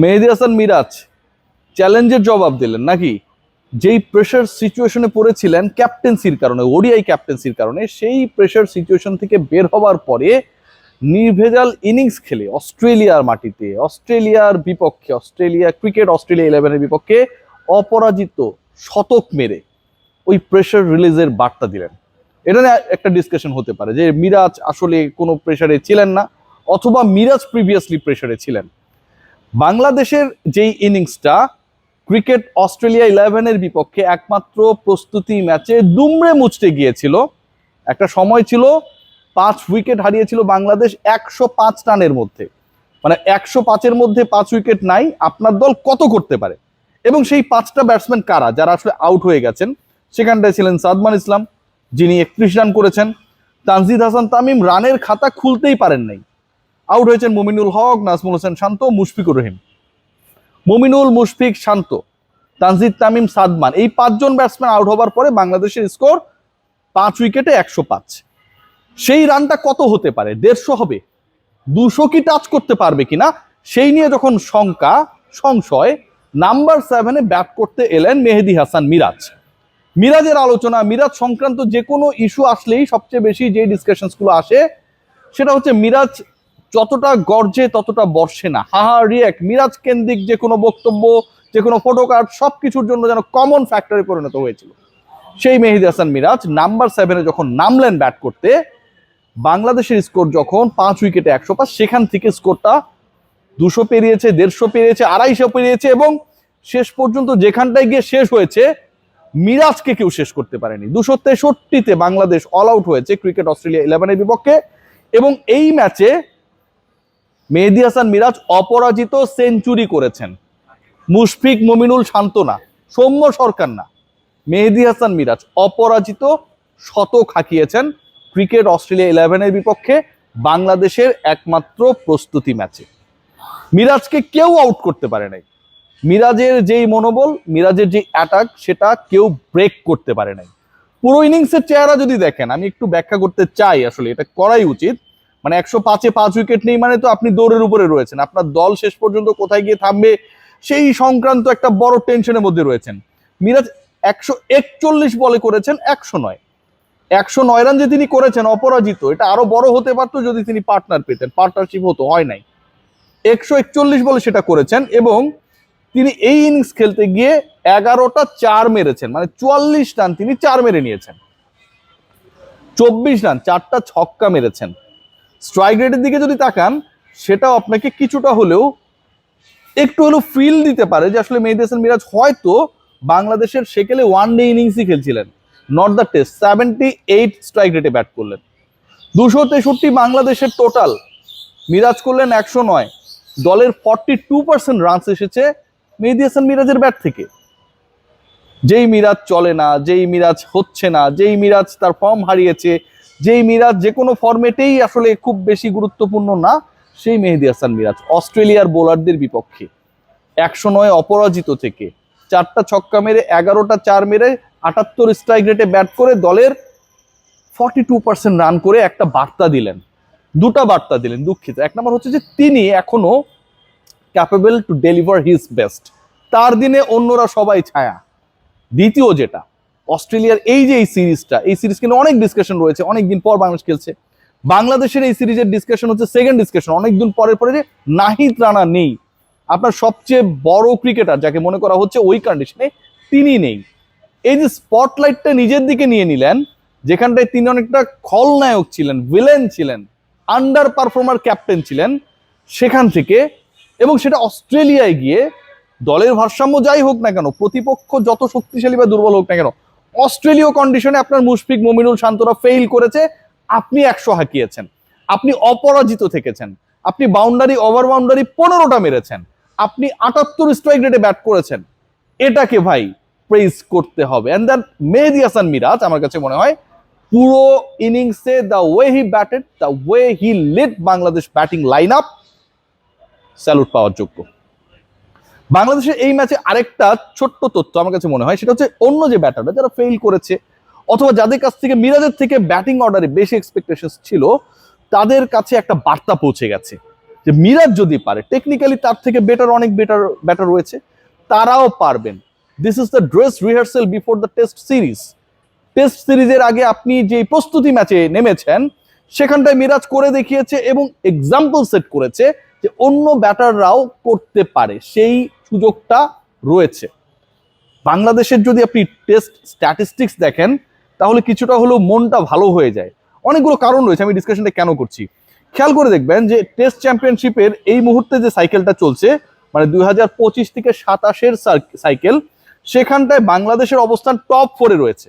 মেহেদী হাসান মিরাজ চ্যালেঞ্জের জবাব দিলেন নাকি? যেই প্রেশার সিচুয়েশনে পড়েছিলেন ক্যাপ্টেন্সির কারণে, ওডিআই ক্যাপ্টেন্সির কারণে, সেই প্রেশার সিচুয়েশন থেকে বের হবার পরে নির্ভেজাল ইনিংস খেলে অস্ট্রেলিয়ার মাটিতে, অস্ট্রেলিয়ার বিপক্ষে, অস্ট্রেলিয়া 11-এর বিপক্ষে অপরাজিত শতক মেরে ওই প্রেশার রিলিজের বার্তা দিলেন। এটা নিয়ে একটা ডিসকাশন হতে পারে যে মিরাজ আসলে কোনো প্রেশারে ছিলেন না, অথবা মিরাজ প্রিভিয়াসলি প্রেশারে ছিলেন। বাংলাদেশের যেই ইনিংসটা ক্রিকেট অস্ট্রেলিয়া 11-এর বিপক্ষে একমাত্র প্রস্তুতি ম্যাচে দুমড়ে মুচড়ে গিয়েছিল। একটা সময় ছিল 5 উইকেট হারিয়েছিল বাংলাদেশ 105 রানের মধ্যে, মানে 105-এর মধ্যে 5 উইকেট নাই, আপনার দল কত করতে পারে? এবং সেই 5টা ব্যাটসম্যান কারা যারা আসলে আউট হয়ে গেছেন? সেখানটায় ছিলেন সাদমান ইসলাম, যিনি 31 রান করেছেন। তানজিদ হাসান তামিম রানের খাতা খুলতেই পারেন নাই। আউট হয়েছেন মুমিনুল হক, নাজমুল হোসেন শান্ত, মুশফিকুর রহিম। মুমিনুল, মুশফিক, শান্ত, তানজিদ, তামিম, সাদমান, এই 5 জন ব্যাটসম্যান আউট হবার পরে বাংলাদেশের স্কোর 5 উইকেটে 105। সেই রানটা কত হতে পারে? 150 হবে? 200 কি টাচ করতে পারবে কিনা সেই নিয়ে যখন সংশয়, নাম্বার 7-এ ব্যাট করতে এলেন মেহেদী হাসান মিরাজ। মিরাজের আলোচনা, মিরাজ সংক্রান্ত যে কোনো ইস্যু আসলেই সবচেয়ে বেশি যে ডিসকাশনসগুলো আসে সেটা হচ্ছে মিরাজ যতটা গর্জে ততটা বর্ষে না। রিয়াক্ট, মিরাজ কেন্দ্রিক যে কোনো বক্তব্য, যে কোনো ফটোকার্ড, সবকিছুর জন্য যেন কমন ফ্যাক্টরে পরিণত হয়েছিল। সেই মেহেদী হাসান মিরাজ নাম্বার 7-এ যখন নামলেন ব্যাট করতে, বাংলাদেশের স্কোর যখন 5 উইকেটে 105, সেখান থেকে স্কোরটা 200 পেরিয়েছে, 150 পেরিয়েছে, 250 পেরিয়েছে, এবং শেষ পর্যন্ত যেখানটায় গিয়ে শেষ হয়েছে মিরাজকে কেউ শেষ করতে পারেনি। 263-তে বাংলাদেশ অল আউট হয়েছে ক্রিকেট অস্ট্রেলিয়া 11-এর বিপক্ষে, এবং এই ম্যাচে মেহেদী হাসান মিরাজ অপরাজিত সেঞ্চুরি করেছেন। মুশফিক, মুমিনুল, শান্ত না, সৌম্য সরকার না, মেহেদী হাসান মিরাজ অপরাজিত শতক হাঁকিয়েছেন ক্রিকেট অস্ট্রেলিয়া 11-এর বিপক্ষে বাংলাদেশের একমাত্র প্রস্তুতি ম্যাচে। মিরাজকে কেউ আউট করতে পারে নাই। মিরাজের যেই মনোবল, মিরাজের যে অ্যাটাক, সেটা কেউ ব্রেক করতে পারে নাই। পুরো ইনিংসের চেহারা যদি দেখেন, আমি একটু ব্যাখ্যা করতে চাই, আসলে এটা করাই উচিত। মানে 105-এ 5 উইকেট নেই মানে তো আপনি দৌড়ের উপরে রয়েছেন, আপনার দল শেষ পর্যন্ত কোথায় গিয়ে থামবে সেই সংক্রান্ত একটা বড় টেনশনের মধ্যে রয়েছেন। মিরাজ 141 বলে করেছেন 109 রান যে তিনি করেছেন অপরাজিত, এটা আরো বড় হতে পারতো যদি তিনি পার্টনার পেতেন, পার্টনারশিপ হতো, হয় নাই। 141 বলে সেটা করেছেন, এবং তিনি এই ইনিংস খেলতে গিয়ে 11টা 4 মেরেছেন, মানে 44 রান তিনি 4 মেরে নিয়েছেন। 24 রান, 4টা ছক্কা মেরেছেন। স্ট্রাইক রেটের দিকে যদি তাকান, সেটাও আপনাকে কিছুটা হলেও একটু হলেও ফিল দিতে পারে যে আসলে মেহেদী হাসান মিরাজ হয়তো বাংলাদেশের সেকেলে ওয়ান ডে ইনিংসই খেলছিলেন, নট দ্য টেস্ট। 78 স্ট্রাইক রেটে ব্যাট করলেন। 263 বাংলাদেশের টোটাল, মিরাজ করলেন 109। দলের 42% রানস এসেছে মেহেদী হাসান মিরাজের ব্যাট থেকে। যেই মিরাজ চলে না, যেই মিরাজ হচ্ছে না, যেই মিরাজ তার ফর্ম হারিয়েছে, যেই মিরাজ যে কোনো ফরম্যাটেই আসলে খুব বেশি গুরুত্বপূর্ণ না, সেই মেহেদী হাসান মিরাজ অস্ট্রেলিয়ার বোলারদের বিপক্ষে 109 অপরাজিত থেকে 4টা ছক্কা মেরে, 11টা 4 মেরে, 78 স্ট্রাইক রেটে ব্যাট করে দলের 42% রান করে একটা বার্তা দিলেন, দুটা বার্তা দিলেন। দুঃখিত, এক নম্বর হচ্ছে যে তিনি এখনো capable to deliver his best, তার দিনে অন্যরা সবাই ছায়া। দ্বিতীয় যেটা, অস্ট্রেলিয়ার এই যে এই সিরিজ কিন্তু অনেক ডিসকাশন রয়েছে, অনেকদিন পর বাংলাদেশ খেলছে। বাংলাদেশের এই সিরিজের ডিসকাশন হচ্ছে সেকেন্ড ডিসকাশন অনেকদিন পরে যে নাহিদ রানা নেই, আপনার সবচেয়ে বড় ক্রিকেটার যাকে মনে করা হচ্ছে ওই কন্ডিশনে, তিনি নেই। এই যে স্পটলাইটটা নিজের দিকে নিয়ে নিলেন, যেখানটায় তিনি অনেকটা খলনায়ক ছিলেন, ভিলেন ছিলেন, আন্ডার পারফর্মার ক্যাপ্টেন ছিলেন, সেখান থেকে, এবং সেটা অস্ট্রেলিয়ায় গিয়ে দলের ভারসাম্য যাই হোক না কেন, প্রতিপক্ষ যত শক্তিশালী বা দুর্বল হোক না কেন, অস্ট্রেলীয় কন্ডিশনে আপনার মুশফিক, মুমিনুল, শান্তরা ফেইল করেছে, আপনি 100 হাঁকিয়েছেন, আপনি অপরাজিত থেকেছেন, আপনি বাউন্ডারি, ওভার বাউন্ডারি 15টা মেরেছেন, আপনি 78 স্ট্রাইক রেটে ব্যাট করেছেন। এটাকে ভাই প্রেজ করতে হবে। এন্ড দ্যাট মেহেদী হাসান মিরাজ আমার কাছে মনে হয় পুরো ইনিংসে the way he batted, the way he lead Bangladesh batting line up, salute পাওয়ার যোগ্য। বাংলাদেশের এই ম্যাচে আরেকটা ছোট্ট তথ্য আমার কাছে মনে হয়, সেটা হচ্ছে অন্য যে ব্যাটাররা যারা ফেইল করেছে, অথবা যাদের কাছ থেকে মিরাজের থেকে ব্যাটিং অর্ডারে বেশি এক্সপেকটেশন ছিল, তাদের কাছে একটা বার্তা পৌঁছে গেছে যে মিরাজ যদি পারে, টেকনিক্যালি তার থেকে অনেক ব্যাটার রয়েছে, তারাও পারবেন। This is the dress rehearsal before the test series. Test সিরিজের আগে আপনি যে প্রস্তুতি ম্যাচে নেমেছেন সেখানটায় মিরাজ করে দেখিয়েছে এবং এক্সাম্পল সেট করেছে যে অন্য ব্যাটাররাও করতে পারে, সেই সুযোগটা রয়েছে। বাংলাদেশের যদি আপনি টেস্ট স্ট্যাটিস্টিক্স দেখেন তাহলে কিছুটা হলেও মনটা ভালো হয়ে যায়। অনেকগুলো কারণ রয়েছে, আমি ডিসকাশনটা কেন করছি খেয়াল করে দেখবেন যে টেস্ট চ্যাম্পিয়নশিপের এই মুহূর্তে যে সাইকেলটা চলছে, মানে 2025 থেকে 27-এর সাইকেল, সেখানটায় বাংলাদেশের অবস্থান টপ 4-এ রয়েছে।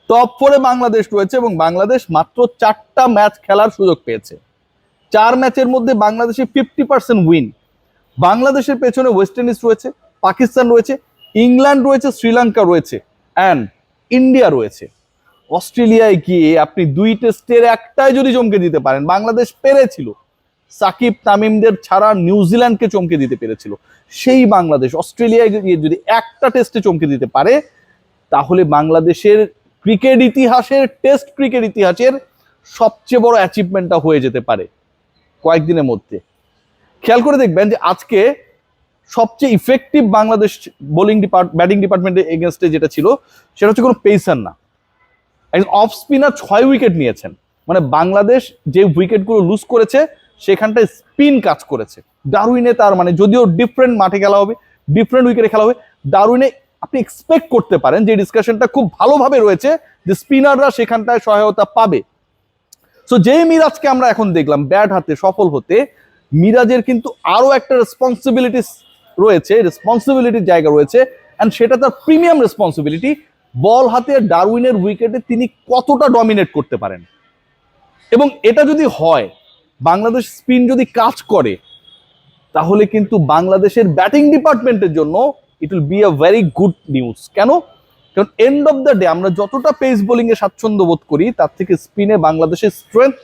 টপ 4-এ বাংলাদেশ রয়েছে এবং বাংলাদেশ মাত্র 4টা ম্যাচ খেলার সুযোগ পেয়েছে। 4 ম্যাচের মধ্যে বাংলাদেশে 50% উইন। বাংলাদেশের পেছনে ওয়েস্ট ইন্ডিজ রয়েছে, পাকিস্তান রয়েছে, ইংল্যান্ড রয়েছে, শ্রীলঙ্কা রয়েছে অ্যান্ড ইন্ডিয়া রয়েছে। অস্ট্রেলিয়ায় গিয়ে আপনি 2 টেস্টের একটাই যদি চমকে দিতে পারেন, বাংলাদেশ পেরেছিল সাকিব তামিমদের ছাড়া নিউজিল্যান্ডকে চমকে দিতে পেরেছিল, সেই বাংলাদেশ অস্ট্রেলিয়ায় গিয়ে যদি একটা টেস্টে চমকে দিতে পারে তাহলে বাংলাদেশের ক্রিকেট ইতিহাসের, টেস্ট ক্রিকেট ইতিহাসের সবচেয়ে বড় অ্যাচিভমেন্টটা হয়ে যেতে পারে কয়েকদিনের মধ্যে। খেয়াল করে দেখবেন যে আজকে সবচেয়ে ইফেক্টিভ বাংলাদেশ ব্যাটিং ডিপার্টমেন্টের এগেনস্টে যেটা ছিল সেটা হচ্ছে কোনো পেসার না, একজন অফ স্পিনার 6 উইকেট নিয়েছেন। মানে বাংলাদেশ যে উইকেটগুলো লুজ করেছে সেখানটায় স্পিন কাজ করেছে। ডারউইনে তার মানে যদিও ডিফারেন্ট মাঠে খেলা হবে, ডিফারেন্ট উইকেটে খেলা হবে, ডারউইনে আপনি এক্সপেক্ট করতে পারেন যে ডিসকাশনটা খুব ভালোভাবে রয়েছে যে স্পিনাররা সেখানটায় সহায়তা পাবে। সো যেই মিরাজকে আমরা এখন দেখলাম ব্যাট হাতে সফল হতে, মিরাজের কিন্তু আরো একটা রেসপন্সিবিলিটির জায়গা রয়েছে, অ্যান্ড সেটা তার প্রিমিয়াম রেসপন্সিবিলিটি। বল হাতে ডারউইনের উইকেটে তিনি কতটা ডমিনেট করতে পারেন, এবং এটা যদি হয়, বাংলাদেশ স্পিন যদি কাজ করে, তাহলে কিন্তু বাংলাদেশের ব্যাটিং ডিপার্টমেন্টের জন্য it will be a very good news. কেন? কারণ এন্ড অফ দ্য ডে আমরা যতটা পেস বোলিং এ স্বাচ্ছন্দ্য বোধ করি, তার থেকে স্পিনে বাংলাদেশের স্ট্রেংথ,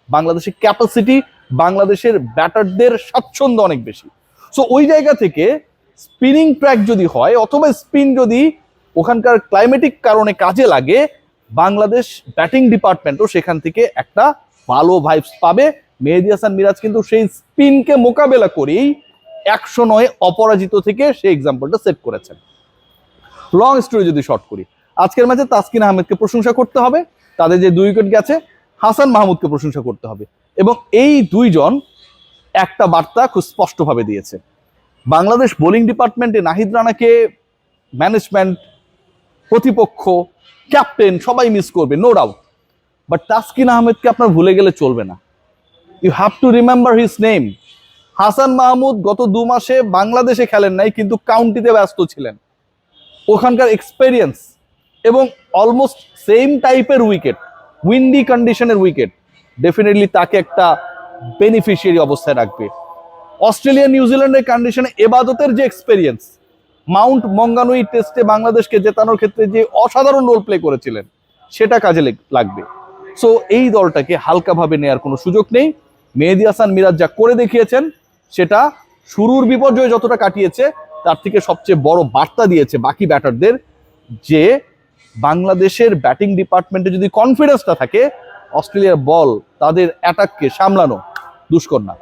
বাংলাদেশের ক্যাপাসিটি, বাংলাদেশের ব্যাটারদের স্বাচ্ছন্দ্য অনেক বেশি। সো ওই জায়গা থেকে স্পিনিং ট্র্যাক যদি হয় অথবা স্পিন যদি ওখানকার ক্লাইমেটিক কারণে কাজে লাগে, বাংলাদেশ ব্যাটিং ডিপার্টমেন্টও সেখান থেকে একটা ভালো ভাইবস পাবে। মেহেদী হাসান মিরাজ কিন্তু সেই স্পিনকে মোকাবেলা করেই 109 অপরাজিত থেকে সেই এক্সাম্পলটা সেট করেছেন। লং স্টোরি যদি শর্ট করি, আজকের ম্যাচে তাসকিন আহমেদকে প্রশংসা করতে হবে, তাদের যে 2 উইকেট গেছে, হাসান মাহমুদকে প্রশংসা করতে হবে, এবং এই দুইজন একটা বার্তা খুব স্পষ্টভাবে দিয়েছে। বাংলাদেশ বোলিং ডিপার্টমেন্টে নাহিদ রানাকে ম্যানেজমেন্ট, প্রতিপক্ষ, ক্যাপ্টেন সবাই মিস করবে, নো ডাউট, বাট তাসকিন আহমেদকে আপনার ভুলে গেলে চলবে না। You have to remember his name. Hasan Mahmud গত 2 মাসে বাংলাদেশে খেলেন নাই, কিন্তু কাউন্টিতে ব্যস্ত ছিলেন। ওখানকার এক্সপেরিয়েন্স এবং অলমোস্ট সেম টাইপের উইকেট, উইন্ডি কন্ডিশনের উইকেট, ডেফিনেটলি তাকে একটা বেনিফিশিয়ারি অবস্থায় রাখবে। অস্ট্রেলিয়া নিউজিল্যান্ডের কন্ডিশনে এবাদতের যে এক্সপেরিয়েন্স, মাউন্ট মঙ্গানুই টেস্টে বাংলাদেশকে জেতানোর ক্ষেত্রে যে অসাধারণ রোল প্লে করেছিলেন, সেটা কাজে লাগবে। সো এই দলটাকে হালকাভাবে নেওয়ার কোনো সুযোগ নেই। মেহেদী হাসান মিরাজ যা করে দেখিয়েছেন সেটা শুরুর বিপর্যয় যতটা কাটিয়েছে, তার থেকে সবচেয়ে বড় বার্তা দিয়েছে বাকি ব্যাটারদের যে বাংলাদেশের ব্যাটিং ডিপার্টমেন্টে যদি কনফিডেন্সটা থাকে, অস্ট্রেলিয়ার বল, তাদের অ্যাটাককে সামলানো দুষ্কর না।